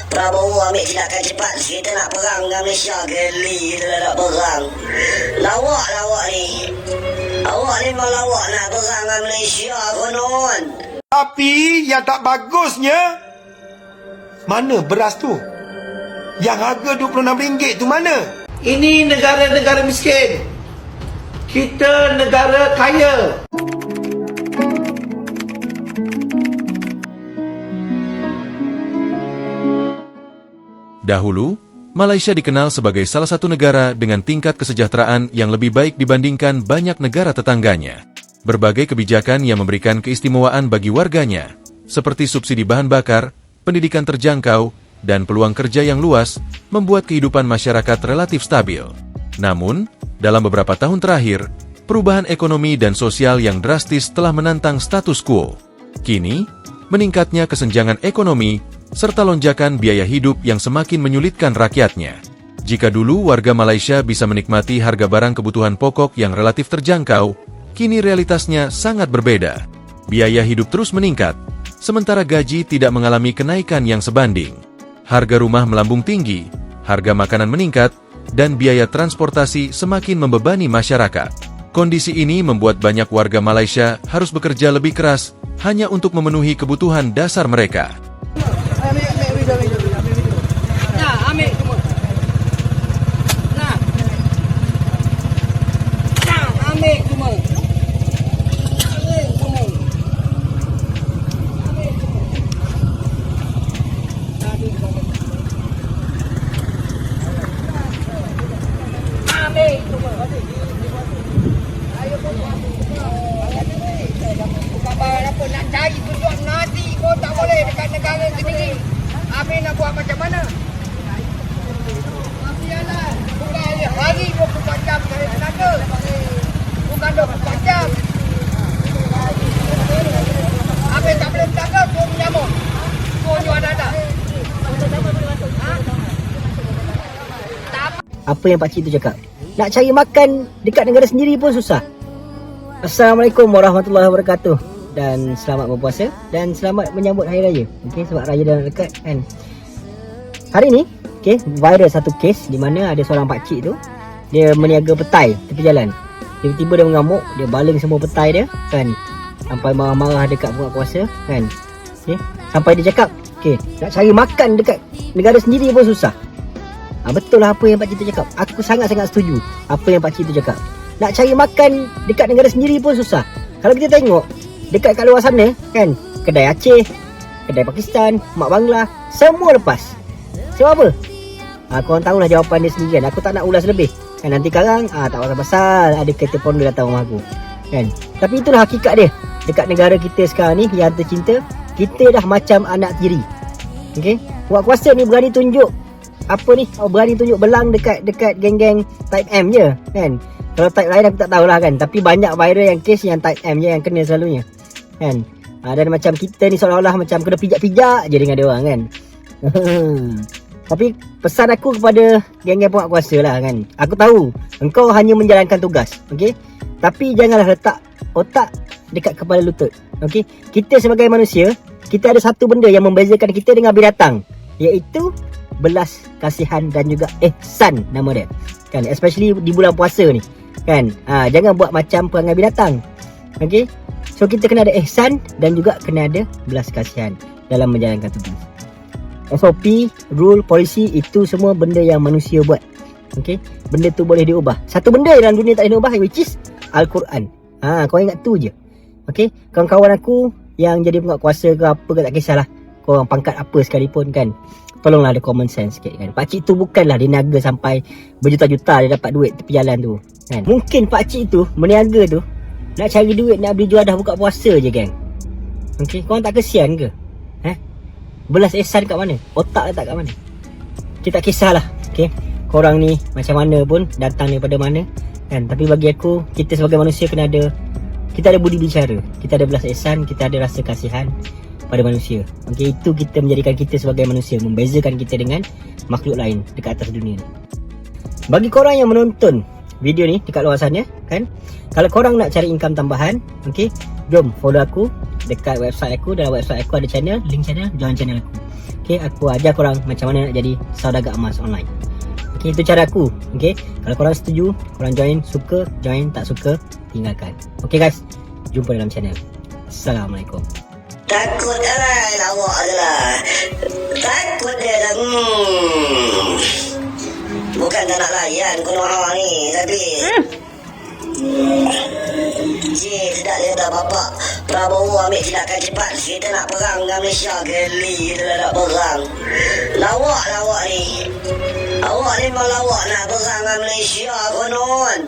Prabowo ambil tindakan cepat. Kita nak perang dengan Malaysia, geli kita nak perang. Lawak ni. Awak ni memang lawak nak perang dengan Malaysia, konon. Tapi yang tak bagusnya, mana beras tu? Yang harga RM26 tu mana? Ini negara-negara miskin. Kita negara kaya. Dahulu, Malaysia dikenal sebagai salah satu negara dengan tingkat kesejahteraan yang lebih baik dibandingkan banyak negara tetangganya. Berbagai kebijakan yang memberikan keistimewaan bagi warganya, seperti subsidi bahan bakar, pendidikan terjangkau, dan peluang kerja yang luas, membuat kehidupan masyarakat relatif stabil. Namun, dalam beberapa tahun terakhir, perubahan ekonomi dan sosial yang drastis telah menantang status quo. Kini, meningkatnya kesenjangan ekonomi, serta lonjakan biaya hidup yang semakin menyulitkan rakyatnya. Jika dulu warga Malaysia bisa menikmati harga barang kebutuhan pokok yang relatif terjangkau, kini realitasnya sangat berbeda. Biaya hidup terus meningkat, sementara gaji tidak mengalami kenaikan yang sebanding. Harga rumah melambung tinggi, harga makanan meningkat, dan biaya transportasi semakin membebani masyarakat. Kondisi ini membuat banyak warga Malaysia harus bekerja lebih keras hanya untuk memenuhi kebutuhan dasar mereka. Nak cari tujuan nanti kau tak boleh dekat negara sendiri. Habis nak buat macam mana? Mafialah. Bukan hari 24 jam cari tenaga. Bukan 24 jam. Habis tak boleh tenaga, kau menyamuk. Kau jual dada. Apa yang pakcik tu cakap? Nak cari makan dekat negara sendiri pun susah. Assalamualaikum warahmatullahi wabarakatuh. Dan selamat berpuasa dan selamat menyambut Hari Raya. Okey, sebab Raya dah dekat kan. Hari ni, okey, viral satu kes di mana ada seorang pakcik tu, dia meniaga petai tepi jalan. Tiba-tiba dia mengamuk, dia baling semua petai dia kan. Sampai marah-marah dekat buka puasa kan. Okey, sampai dia cakap, okey, nak cari makan dekat negara sendiri pun susah. Betul lah apa yang pakcik tu cakap. Aku sangat-sangat setuju apa yang pakcik tu cakap. Nak cari makan dekat negara sendiri pun susah. Kalau kita tengok dekat kat luar sana kan, kedai Aceh, kedai Pakistan, mak Bangla, semua lepas. Sebab apa? Korang tahulah jawapan dia sendiri kan. Aku tak nak ulas lebih kan. Nanti sekarang tak pasal-pasal ada kereta Ponda datang rumah aku kan. Tapi itulah hakikat dia. Dekat negara kita sekarang ni yang tercinta, kita dah macam anak tiri. Okey, buat kuasa ni berani tunjuk apa ni, berani tunjuk belang dekat geng-geng Type M je kan. Kalau type lain aku tak tahulah kan. Tapi banyak viral yang kes yang Type M je yang kena selalunya kan. Dan macam kita ni seolah-olah macam kena pijak-pijak je dengan dia orang kan. Tapi pesan aku kepada geng-geng penguat kuasa lah kan. Aku tahu engkau hanya menjalankan tugas, okey? Tapi janganlah letak otak dekat kepala lutut, okey? Kita sebagai manusia, kita ada satu benda yang membezakan kita dengan binatang, iaitu belas kasihan dan juga ihsan nama dia kan. Especially di bulan puasa ni kan. Jangan buat macam perangai binatang, okey? So kita kena ada ihsan dan juga kena ada belas kasihan dalam menjalankan tugas. SOP, rule, polisi, itu semua benda yang manusia buat. Okey, benda tu boleh diubah. Satu benda dalam dunia tak boleh diubah, which is Al-Quran. Kau ingat tu je. Okey, kawan-kawan aku yang jadi penguat kuasa ke apa ke tak kisahlah, korang pangkat apa sekalipun kan, tolonglah ada common sense sikit kan. Pakcik tu bukanlah dia niaga sampai berjuta-juta dia dapat duit tepi jalan tu kan. Mungkin pakcik tu meniaga tu nak cari duit, nak beli juadah buka puasa je geng. Okey, korang tak kesian ke? Belas ihsan kat mana? Otak letak kat mana? Kita tak kisahlah. Okey, korang ni macam mana pun, datang daripada mana kan. Tapi bagi aku, kita sebagai manusia kena ada, kita ada budi bicara, kita ada belas ihsan, kita ada rasa kasihan pada manusia. Okey, itu kita menjadikan kita sebagai manusia, membezakan kita dengan makhluk lain dekat atas dunia ni. Bagi korang yang menonton video ni dekat luar sana kan, kalau korang nak cari income tambahan, okey, jom follow aku dekat website aku. Dalam website aku ada channel, link channel, join channel aku. Okay, aku ajar korang macam mana nak jadi saudagar emas online. Okay, itu cara aku. Okay, kalau korang setuju, korang join. Suka, join. Tak suka, tinggalkan. Okay guys, jumpa dalam channel. Assalamualaikum. Takut lah lawak je lah. Takut dia dah. Bukan tak nak layan kono awak ni, tapi tidak dia dah bapak Prabowo ambil tindakan cepat. Kita nak perang dengan Malaysia, geli kita nak perang. Lawak ni. Awak ni memang lawak nak perang dengan Malaysia konon.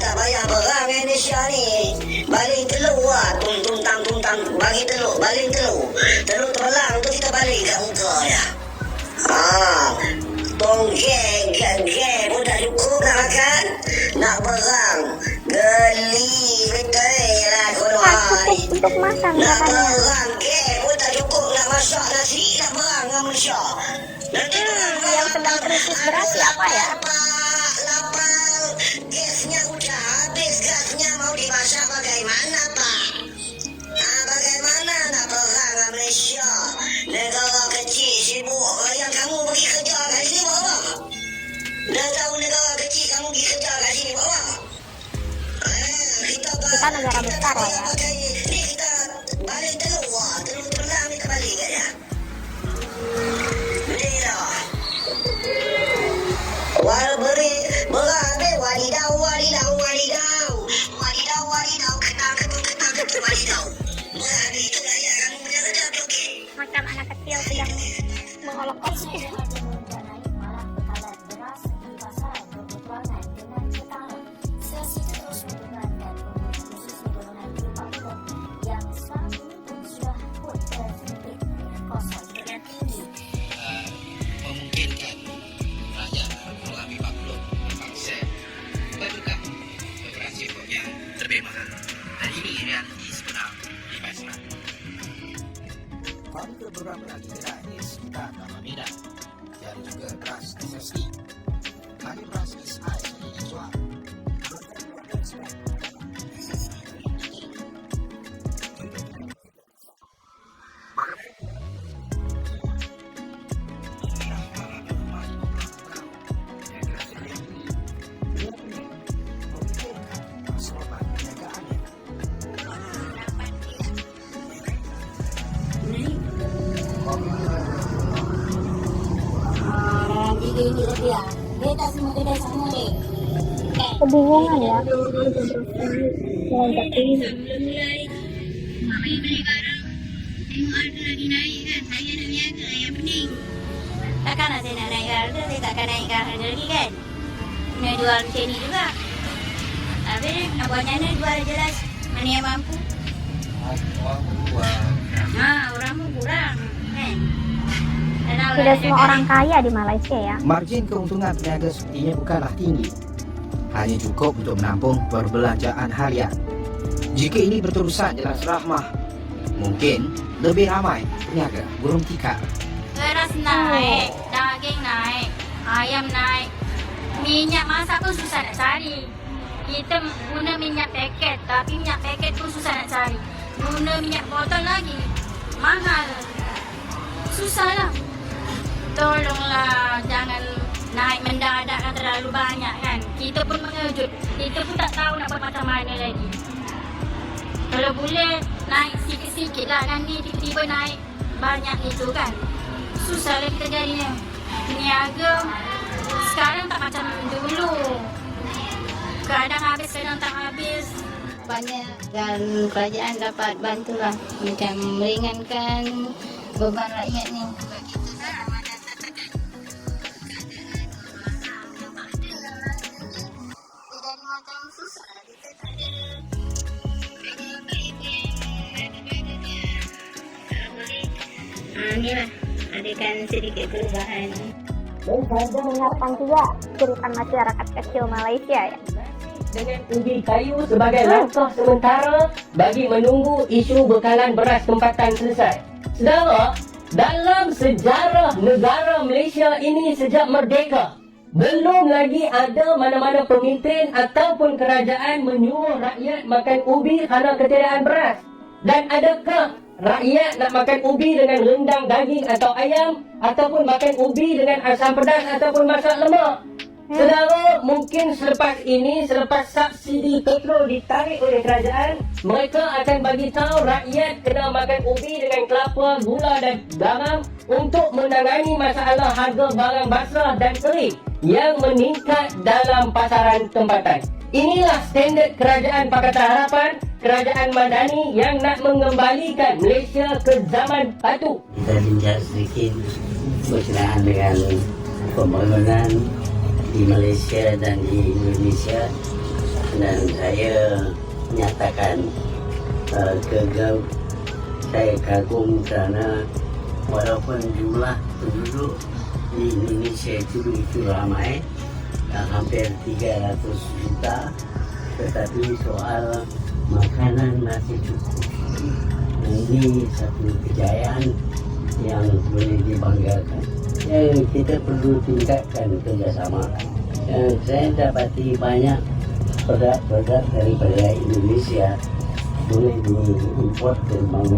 Tak payah perang dengan Malaysia ni. Baling telur lah. Tung-tang. Bagi telur, baling telur. Telur terbelang tu kita baling kat muka dia. Tonggeng pun tak cukup nak makan. Nak perang. Geli betul lah kono hari. Untuk makan Nak katanya. perang pun tak cukup nak masak nasi. Nak perang dengan Malaysia. Nanti Yang sedang krisis beras siapa ya? Lapar. Gasnya udah habis. Gasnya mau dimasak bagaimana Pak? Bagaimana nak perang dengan Malaysia? Negara kecil sibuk. Yang kamu pergi kerja kat sini bawah. Dah tahu negara kecil kamu pergi kerja kat sini bawah. Kita negara besar ya. Ni kita balik telur. Telur terbelang ni kita balik kat dia. Betul tak? Beri berabe wadidau ketang wadidau. Berabe itu gaya kamu punya kerja okey. Macam anak kecil sedang mengolok-olok. Memungkinkan rakyat mengalami maklum terpaksa bertukar beberapa yang lebih mahal. Dan ini realiti sebenar di Pasar. Kami ke beberapa lagi kedai di sekitar Taman Medan dan juga beras SSD. Kami beras SI dijual. Kebingungan ya. Meloncat ini. Takkan lah saya nak naik harga, saya takkan naikkan harga lagi kan. Kena jual macam ni juga. Habis nak buat macam mana, jual jelas mana yang mampu. Orang pun kurang kan. Tidak semua orang kaya di Malaysia ya. Margin keuntungan peniaga sepertinya bukanlah tinggi. Hanya cukup untuk menampung perbelanjaan harian. Jika ini berterusan jelas rahmah, mungkin lebih ramai peniaga burung tikar. Beras naik, daging naik, ayam naik. Minyak masak pun susah nak cari. Kita guna minyak paket, tapi minyak paket pun susah nak cari. Guna minyak botol lagi, mahal. Susahlah. Tolonglah jangan naik mendadak kan terlalu banyak kan. Kita pun mengejut. Kita pun tak tahu nak buat macam mana lagi. Kalau boleh naik sikit-sikit lah kan ni tiba-tiba naik banyak itu kan. Susahlah kita jadinya. Peniaga sekarang tak macam dulu. Kadang habis, kadang tak habis. Banyak dan kerajaan dapat bantulah macam meringankan beban rakyat ni. Inilah adakan sedikit perubahan. Dan saya mendengarkan juga cerita masyarakat kecil Malaysia ya. Dengan ubi kayu sebagai langkah sementara bagi menunggu isu bekalan beras tempatan selesai. Saudara, dalam sejarah negara Malaysia ini sejak merdeka, belum lagi ada mana-mana pemimpin ataupun kerajaan menyuruh rakyat makan ubi kerana ketiadaan beras. Dan adakah rakyat nak makan ubi dengan rendang daging atau ayam, ataupun makan ubi dengan asam pedas ataupun masak lemak. Saudara, mungkin selepas ini, selepas subsidi petrol ditarik oleh kerajaan, mereka akan bagi tahu rakyat kena makan ubi dengan kelapa, gula dan garam untuk menangani masalah harga barang basah dan kering yang meningkat dalam pasaran tempatan. Inilah standard kerajaan Pakatan Harapan, kerajaan Madani yang nak mengembalikan Malaysia ke zaman batu. Kita bincang sedikit berkenaan dengan pembangunan di Malaysia dan di Indonesia, dan saya menyatakan saya kagum kerana walaupun jumlah penduduk di Indonesia itu begitu ramai, hampir 300 juta, tetapi soal makanan masih cukup. Ini satu kejayaan yang boleh dibanggakan. Yang kita perlu tingkatkan kerjasama. Saya dapati banyak produk-produk daripada Indonesia boleh diimport ke